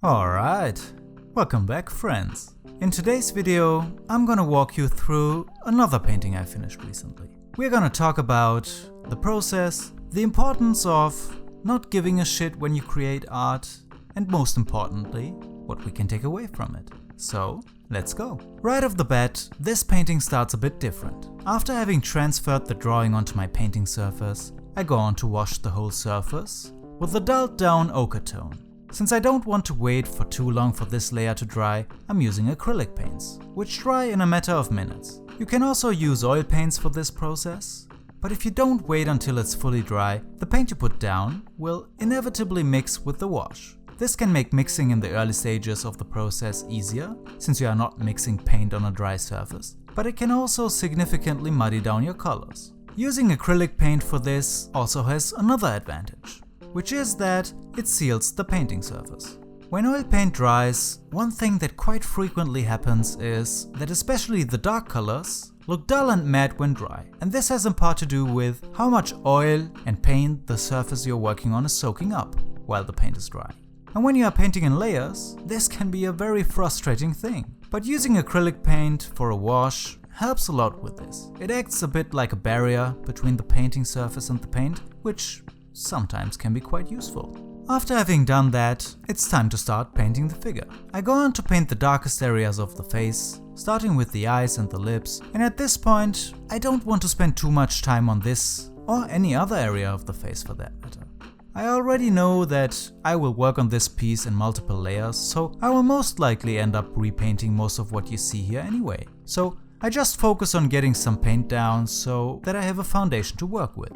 Alright, welcome back friends. In today's video, I'm gonna walk you through another painting I finished recently. We're gonna talk about the process, the importance of not giving a shit when you create art, and most importantly, what we can take away from it. So, let's go. Right off the bat, this painting starts a bit different. After having transferred the drawing onto my painting surface, I go on to wash the whole surface with a dulled down ochre tone. Since I don't want to wait for too long for this layer to dry, I'm using acrylic paints, which dry in a matter of minutes. You can also use oil paints for this process, but if you don't wait until it's fully dry, the paint you put down will inevitably mix with the wash. This can make mixing in the early stages of the process easier, since you are not mixing paint on a dry surface, but it can also significantly muddy down your colors. Using acrylic paint for this also has another advantage, which is that it seals the painting surface. When oil paint dries, one thing that quite frequently happens is that especially the dark colors look dull and matte when dry, and this has in part to do with how much oil and paint the surface you're working on is soaking up while the paint is dry. And when you are painting in layers, this can be a very frustrating thing. But using acrylic paint for a wash helps a lot with this. It acts a bit like a barrier between the painting surface and the paint, which sometimes can be quite useful. After having done that, it's time to start painting the figure. I go on to paint the darkest areas of the face, starting with the eyes and the lips, and at this point, I don't want to spend too much time on this or any other area of the face for that matter. I already know that I will work on this piece in multiple layers, so I will most likely end up repainting most of what you see here anyway. So I just focus on getting some paint down so that I have a foundation to work with.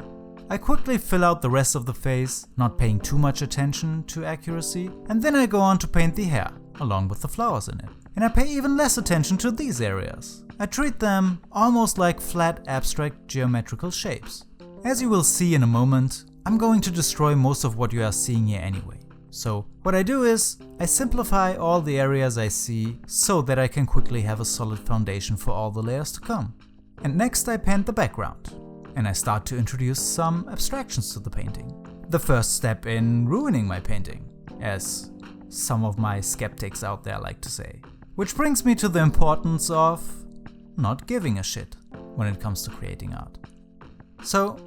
I quickly fill out the rest of the face, not paying too much attention to accuracy, and then I go on to paint the hair, along with the flowers in it. And I pay even less attention to these areas. I treat them almost like flat abstract geometrical shapes. As you will see in a moment, I'm going to destroy most of what you are seeing here anyway. So what I do is, I simplify all the areas I see so that I can quickly have a solid foundation for all the layers to come. And next I paint the background. And I start to introduce some abstractions to the painting. The first step in ruining my painting, as some of my skeptics out there like to say. Which brings me to the importance of not giving a shit when it comes to creating art. So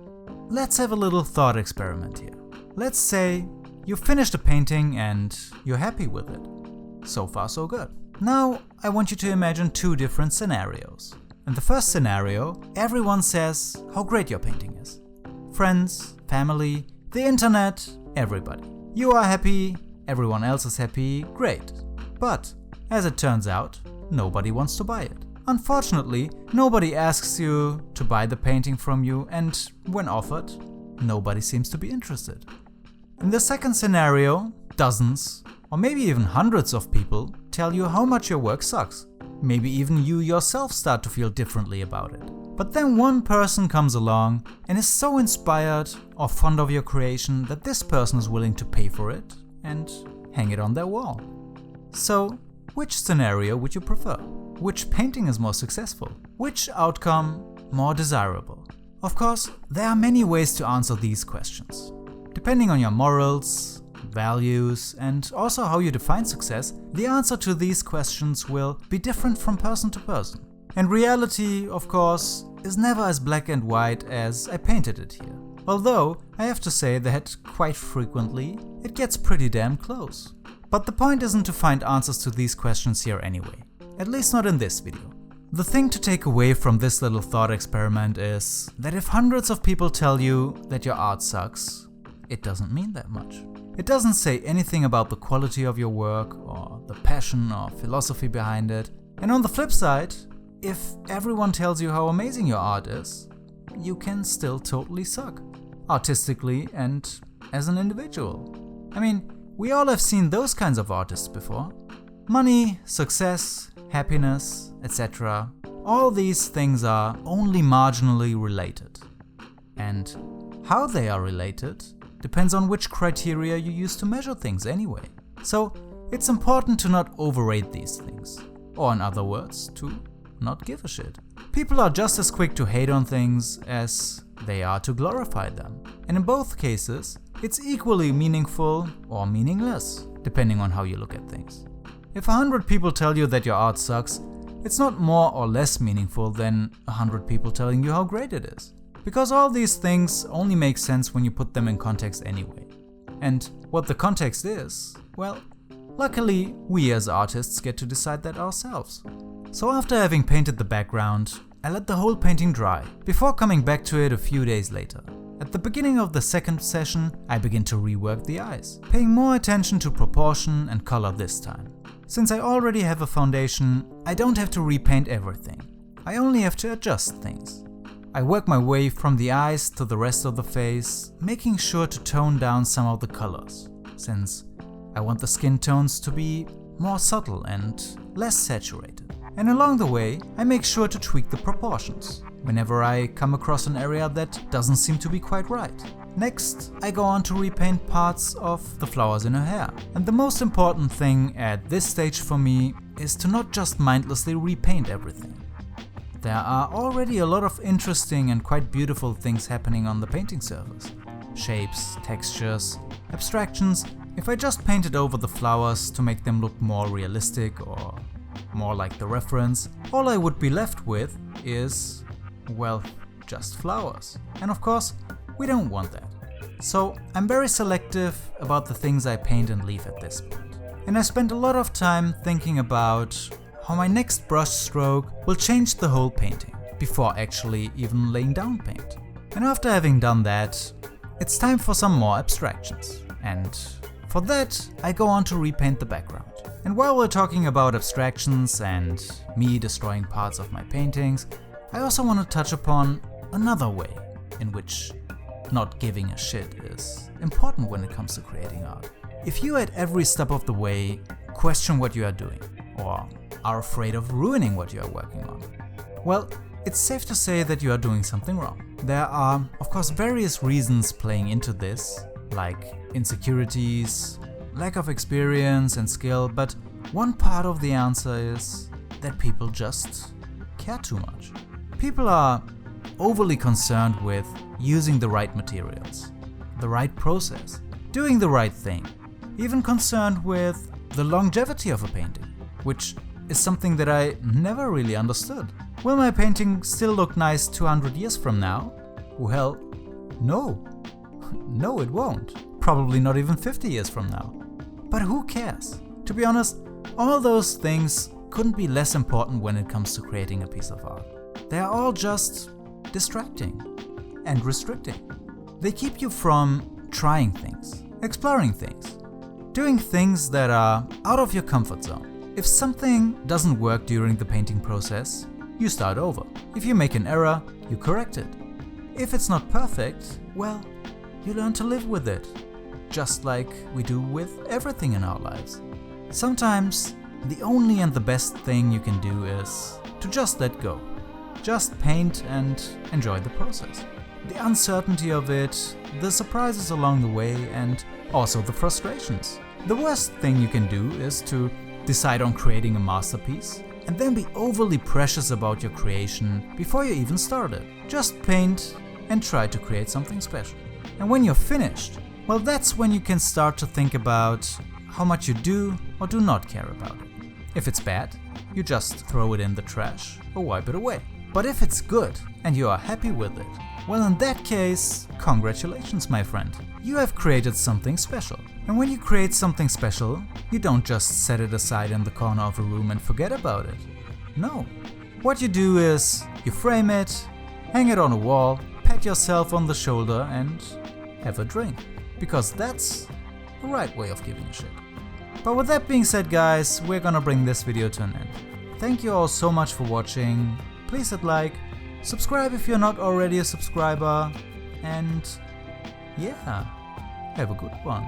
let's have a little thought experiment here. Let's say you finished a painting and you're happy with it. So far so good. Now I want you to imagine two different scenarios. In the first scenario, everyone says how great your painting is. Friends, family, the internet, everybody. You are happy, everyone else is happy, great. But, as it turns out, nobody wants to buy it. Unfortunately, nobody asks you to buy the painting from you, and when offered, nobody seems to be interested. In the second scenario, dozens, or maybe even hundreds of people tell you how much your work sucks. Maybe even you yourself start to feel differently about it. But then one person comes along and is so inspired or fond of your creation that this person is willing to pay for it and hang it on their wall. So, which scenario would you prefer? Which painting is more successful? Which outcome more desirable? Of course, there are many ways to answer these questions. Depending on your morals, values, and also how you define success, the answer to these questions will be different from person to person. And reality, of course, is never as black and white as I painted it here. Although, I have to say that quite frequently, it gets pretty damn close. But the point isn't to find answers to these questions here anyway. At least not in this video. The thing to take away from this little thought experiment is that if hundreds of people tell you that your art sucks, it doesn't mean that much. It doesn't say anything about the quality of your work or the passion or philosophy behind it. And on the flip side, if everyone tells you how amazing your art is, you can still totally suck, artistically and as an individual. I mean, we all have seen those kinds of artists before. Money, success, happiness, etc. All these things are only marginally related. And how they are related depends on which criteria you use to measure things anyway. So it's important to not overrate these things. Or in other words, to not give a shit. People are just as quick to hate on things as they are to glorify them. And in both cases, it's equally meaningful or meaningless. depending on how you look at things. If 100 people tell you that your art sucks, it's not more or less meaningful than 100 people telling you how great it is. Because all these things only make sense when you put them in context anyway. And what the context is, well, luckily we as artists get to decide that ourselves. So after having painted the background, I let the whole painting dry before coming back to it a few days later. At the beginning of the second session, I begin to rework the eyes, paying more attention to proportion and color this time. Since I already have a foundation, I don't have to repaint everything. I only have to adjust things. I work my way from the eyes to the rest of the face, making sure to tone down some of the colors, since I want the skin tones to be more subtle and less saturated. And along the way, I make sure to tweak the proportions whenever I come across an area that doesn't seem to be quite right. Next, I go on to repaint parts of the flowers in her hair. And the most important thing at this stage for me is to not just mindlessly repaint everything. There are already a lot of interesting and quite beautiful things happening on the painting surface. Shapes, textures, abstractions. If I just painted over the flowers to make them look more realistic or more like the reference, all I would be left with is, well, just flowers. And of course, we don't want that. So I'm very selective about the things I paint and leave at this point. And I spent a lot of time thinking about how my next brush stroke will change the whole painting before actually even laying down paint. And after having done that, it's time for some more abstractions. And for that, I go on to repaint the background. And while we're talking about abstractions and me destroying parts of my paintings, I also want to touch upon another way in which not giving a shit is important when it comes to creating art. If you at every step of the way question what you are doing, or are afraid of ruining what you are working on, well, it's safe to say that you are doing something wrong. There are, of course, various reasons playing into this, like insecurities, lack of experience and skill, but one part of the answer is that people just care too much. People are overly concerned with using the right materials, the right process, doing the right thing, even concerned with the longevity of a painting, which is something that I never really understood. Will my painting still look nice 200 years from now? Well, no. No, it won't. Probably not even 50 years from now. But who cares? To be honest, all those things couldn't be less important when it comes to creating a piece of art. They are all just distracting and restricting. They keep you from trying things, exploring things, doing things that are out of your comfort zone. If something doesn't work during the painting process, you start over. If you make an error, you correct it. If it's not perfect, well, you learn to live with it, just like we do with everything in our lives. Sometimes, the only and the best thing you can do is to just let go. Just paint and enjoy the process. The uncertainty of it, the surprises along the way, and also the frustrations. The worst thing you can do is to decide on creating a masterpiece and then be overly precious about your creation before you even start it. Just paint and try to create something special. And when you're finished, well, that's when you can start to think about how much you do or do not care about it. If it's bad, you just throw it in the trash or wipe it away. But if it's good and you are happy with it, well, in that case, congratulations, my friend. You have created something special. And when you create something special, you don't just set it aside in the corner of a room and forget about it. No. What you do is you frame it, hang it on a wall, pat yourself on the shoulder and have a drink. Because that's the right way of giving a shit. But with that being said, guys, we're gonna bring this video to an end. Thank you all so much for watching. Please hit like, subscribe if you're not already a subscriber, and yeah, have a good one.